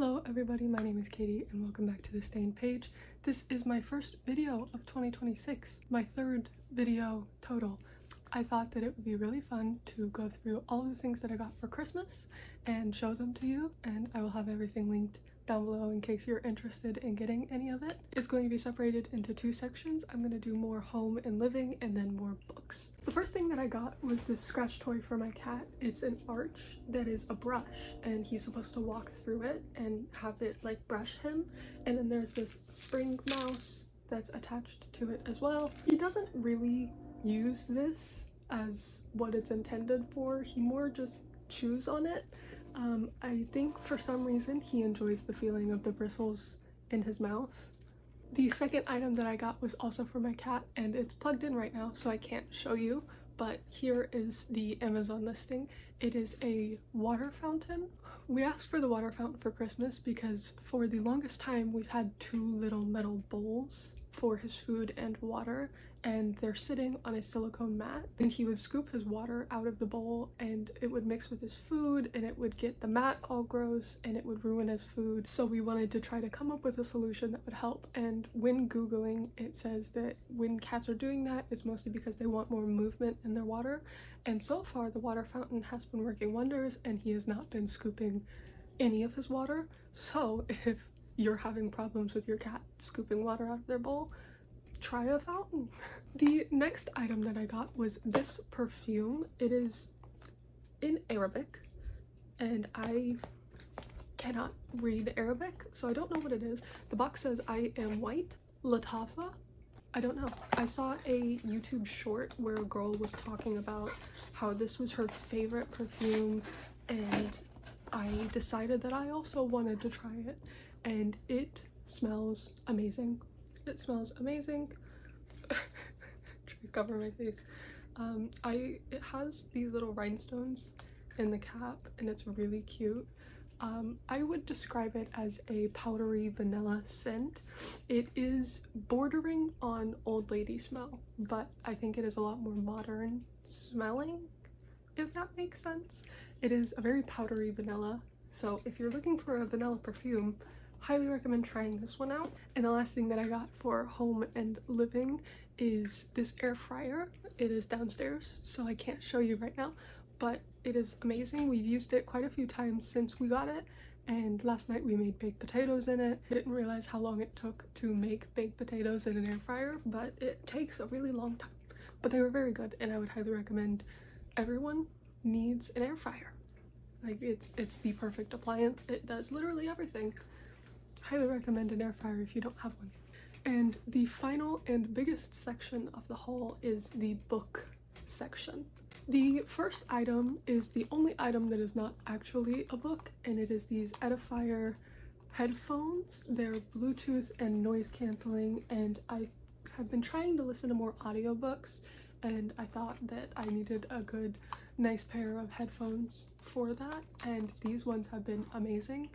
Hello everybody, my name is Cadi and welcome back to the Stained Page. This is my first video of 2026, my third video total. I thought that it would be really fun to go through all of the things that I got for Christmas and show them to you, and I will have everything linked down below in case you're interested in getting any of it. It's going to be separated into two sections. I'm going to do more home and living and then more books. The first thing that I got was this scratch toy for my cat. It's an arch that is a brush and he's supposed to walk through it and have it like brush him, and then there's this spring mouse that's attached to it as well. He doesn't really use this as what it's intended for. He more just chews on it. I think for some reason he enjoys the feeling of the bristles in his mouth. The second item that I got was also for my cat, and it's plugged in right now so I can't show you, but here is the Amazon listing. It is a water fountain. We asked for the water fountain for Christmas because for the longest time we've had two little metal bowls for his food and water, and they're sitting on a silicone mat, and he would scoop his water out of the bowl and it would mix with his food and it would get the mat all gross and it would ruin his food. So we wanted to try to come up with a solution that would help, and when googling it says that when cats are doing that it's mostly because they want more movement in their water, and so far the water fountain has been working wonders and he has not been scooping any of his water. So if you're having problems with your cat scooping water out of their bowl, try a fountain. The next item that I got was this perfume. It is in Arabic and I cannot read Arabic, so I don't know what it is. The box says I am white, Latafa. I don't know. I saw a YouTube short where a girl was talking about how this was her favorite perfume, and I decided that I also wanted to try it, and it smells amazing. It smells amazing. Try to cover my face. It has these little rhinestones in the cap and it's really cute. I would describe it as a powdery vanilla scent. It is bordering on old lady smell, but I think it is a lot more modern smelling, if that makes sense. It is a very powdery vanilla, so if you're looking for a vanilla perfume, highly recommend trying this one out. And the last thing that I got for home and living is this air fryer. It is downstairs, so I can't show you right now, but it is amazing. We've used it quite a few times since we got it, and last night we made baked potatoes in it. I didn't realize how long it took to make baked potatoes in an air fryer, but it takes a really long time. But they were very good, and I would highly recommend everyone needs an air fryer. Like, it's the perfect appliance. It does literally everything. Highly recommend an air fryer if you don't have one. And the final and biggest section of the haul is the book section. The first item is the only item that is not actually a book, and it is these Edifier headphones. They're Bluetooth and noise canceling, and I have been trying to listen to more audiobooks, and I thought that I needed a good nice pair of headphones for that, and these ones have been amazing.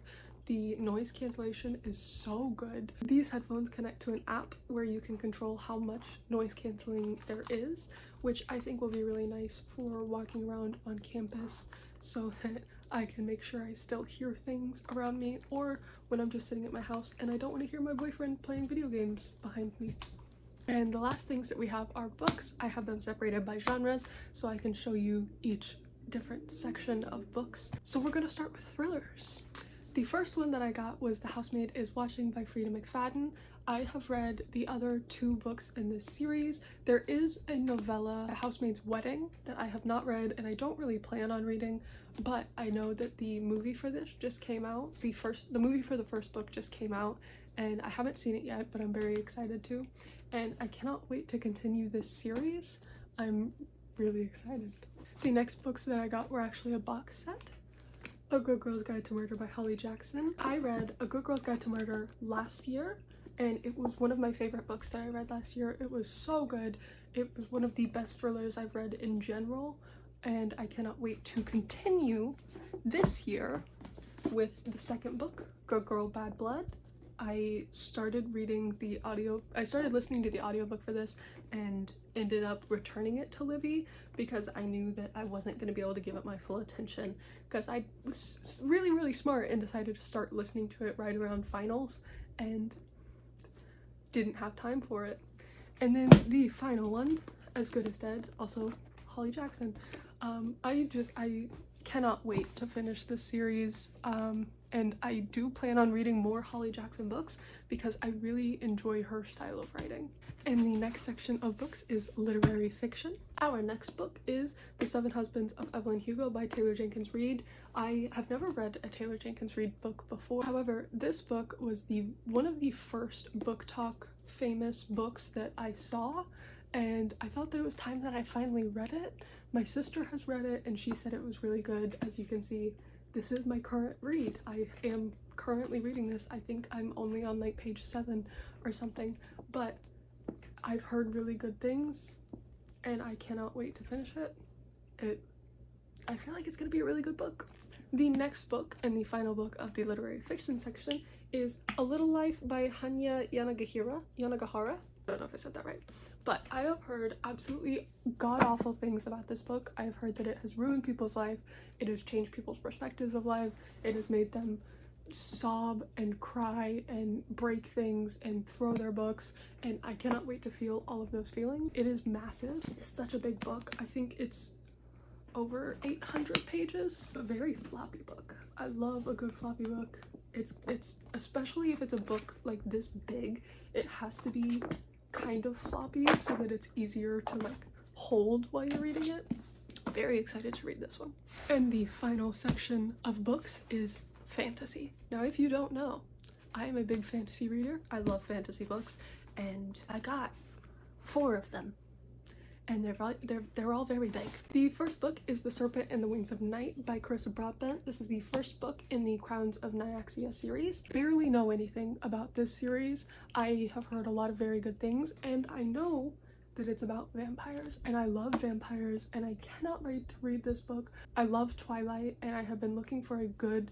The noise cancellation is so good. These headphones connect to an app where you can control how much noise canceling there is, which I think will be really nice for walking around on campus so that I can make sure I still hear things around me, or when I'm just sitting at my house and I don't want to hear my boyfriend playing video games behind me. And the last things that we have are books. I have them separated by genres so I can show you each different section of books. So we're gonna start with thrillers. The first one that I got was The Housemaid is Watching by Frida McFadden. I have read the other two books in this series. There is a novella, A Housemaid's Wedding, that I have not read and I don't really plan on reading, but I know that the movie for this just came out. The movie for the first book just came out and I haven't seen it yet, but I'm very excited to. And I cannot wait to continue this series. I'm really excited. The next books that I got were actually a box set. A Good Girl's Guide to Murder by Holly Jackson. I read A Good Girl's Guide to Murder last year, and it was one of my favorite books that I read last year. It was so good. It was one of the best thrillers I've read in general, and I cannot wait to continue this year with the second book, Good Girl, Bad Blood. I started listening to the audiobook for this, and ended up returning it to Livy because I knew that I wasn't going to be able to give it my full attention, because I was really smart and decided to start listening to it right around finals and didn't have time for it. And then the final one, As Good as Dead, also Holly Jackson. I cannot wait to finish this series, and I do plan on reading more Holly Jackson books because I really enjoy her style of writing. And the next section of books is literary fiction. Our next book is The Seven Husbands of Evelyn Hugo by Taylor Jenkins Reid. I have never read a Taylor Jenkins Reid book before. However, this book was one of the first Book Talk famous books that I saw, and I thought that it was time that I finally read it. My sister has read it and she said it was really good. As you can see, this is my current read. I am currently reading this. I think I'm only on like page 7 or something, but I've heard really good things and I cannot wait to finish it. I feel like it's gonna be a really good book. The next book and the final book of the literary fiction section is A Little Life by Hanya Yanagihara. I don't know if I said that right, but I have heard absolutely god-awful things about this book. I have heard that it has ruined people's life, it has changed people's perspectives of life, it has made them sob and cry and break things and throw their books, and I cannot wait to feel all of those feelings. It is massive. It's such a big book. I think it's over 800 pages. A very floppy book. I love a good floppy book. It's especially if it's a book like this big, it has to be kind of floppy so that it's easier to like hold while you're reading it. Very excited to read this one. And the final section of books is fantasy. Now, if you don't know, I am a big fantasy reader. I love fantasy books, and I got 4 of them, and they're all very big. The first book is The Serpent and the Wings of Night by Carissa Broadbent. This is the first book in the Crowns of Nyaxia series. Barely know anything about this series. I have heard a lot of very good things, and I know that it's about vampires, and I love vampires, and I cannot wait to read this book. I love Twilight, and I have been looking for a good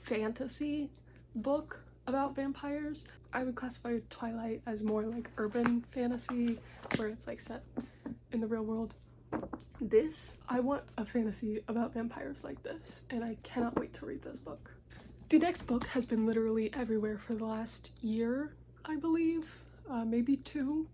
fantasy book about vampires. I would classify Twilight as more like urban fantasy, where it's like set in the real world. I want a fantasy about vampires like this, and I cannot wait to read this book. The next book has been literally everywhere for the last year, I believe, maybe 2.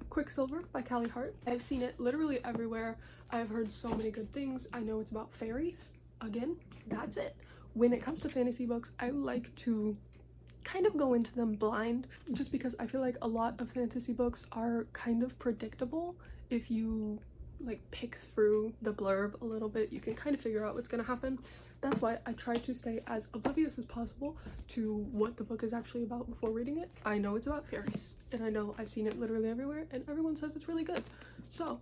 Quicksilver by Callie Hart. I've seen it literally everywhere. I've heard so many good things. I know it's about fairies. Again, that's it. When it comes to fantasy books, I like to kind of go into them blind, just because I feel like a lot of fantasy books are kind of predictable. If you like pick through the blurb a little bit, you can kind of figure out what's gonna happen. That's why I try to stay as oblivious as possible to what the book is actually about before reading it. I know it's about fairies, and I know I've seen it literally everywhere, and everyone says it's really good, so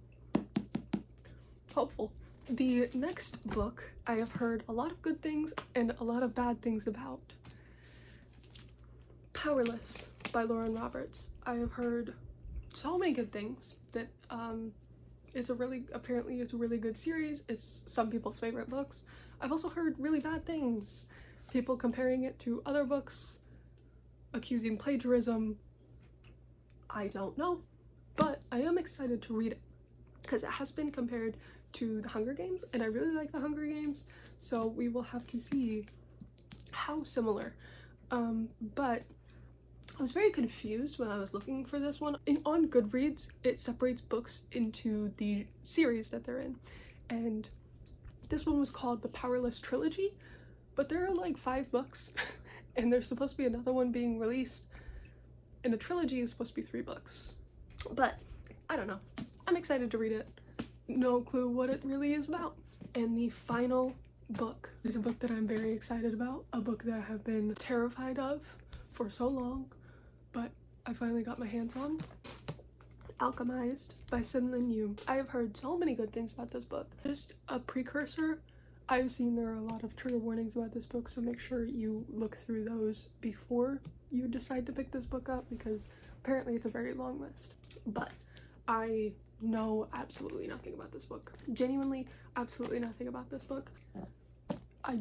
hopeful. The next book I have heard a lot of good things and a lot of bad things about. Powerless by Lauren Roberts. I have heard so many good things that apparently it's a really good series. It's some people's favorite books. I've also heard really bad things. People comparing it to other books, accusing plagiarism. I don't know, but I am excited to read it because it has been compared to The Hunger Games, and I really like The Hunger Games, so we will have to see how similar. But I was very confused when I was looking for this one. On Goodreads, it separates books into the series that they're in, and this one was called the Powerless Trilogy, but there are like 5 books and there's supposed to be another one being released, and a trilogy is supposed to be 3 books. But I don't know. I'm excited to read it. No clue what it really is about. And the final book is a book that I'm very excited about, a book that I have been terrified of for so long, but I finally got my hands on. Alchemized by Sin-Lin Yu. I have heard so many good things about this book. Just a precursor. I've seen there are a lot of trigger warnings about this book, so make sure you look through those before you decide to pick this book up, because apparently it's a very long list. But I know absolutely nothing about this book. Genuinely, absolutely nothing about this book. I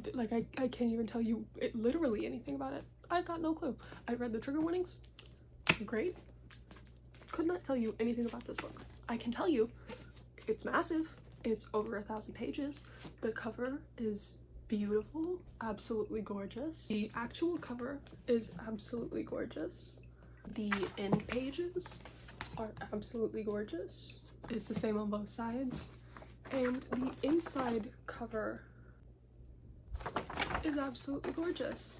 can't even tell you literally anything about it. I've got no clue. I read the trigger warnings. Great. could not tell you anything about this book. I can tell you it's massive. It's over 1,000 pages. The cover is beautiful, absolutely gorgeous. The actual cover is absolutely gorgeous. The end pages are absolutely gorgeous. It's the same on both sides. And the inside cover is absolutely gorgeous.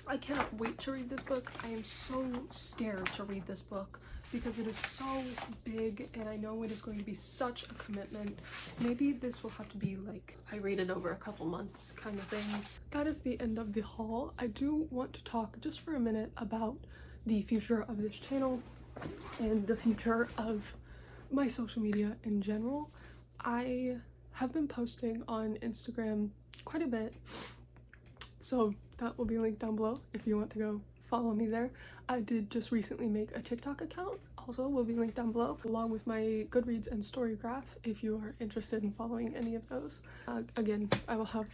I cannot wait to read this book. I am so scared to read this book because it is so big and I know it is going to be such a commitment. Maybe this will have to be like I read it over a couple months kind of thing. That is the end of the haul. I do want to talk just for a minute about the future of this channel and the future of my social media in general. I have been posting on Instagram quite a bit, so that will be linked down below if you want to go follow me there. I did just recently make a TikTok account, also will be linked down below, along with my Goodreads and Storygraph if you are interested in following any of those. Again, I will have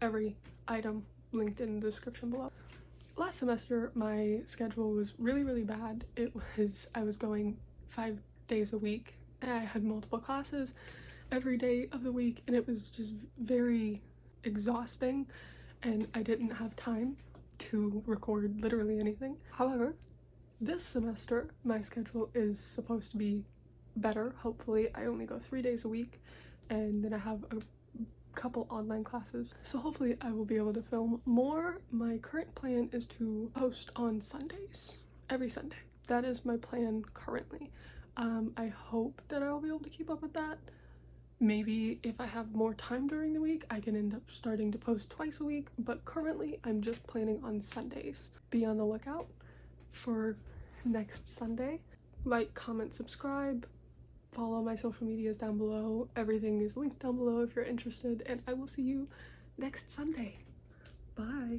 every item linked in the description below. Last semester my schedule was really bad. I was going 5 days a week and I had multiple classes every day of the week and it was just very exhausting and I didn't have time to record literally anything. However, this semester my schedule is supposed to be better. Hopefully I only go 3 days a week and then I have a couple online classes, so hopefully I will be able to film more. My current plan is to post on Sundays, every Sunday. That is my plan currently. I hope that I will be able to keep up with that. Maybe if I have more time during the week, I can end up starting to post twice a week, but currently I'm just planning on Sundays. Be on the lookout for next Sunday. Like, comment, subscribe, follow my social medias down below. Everything is linked down below if you're interested, and I will see you next Sunday. Bye.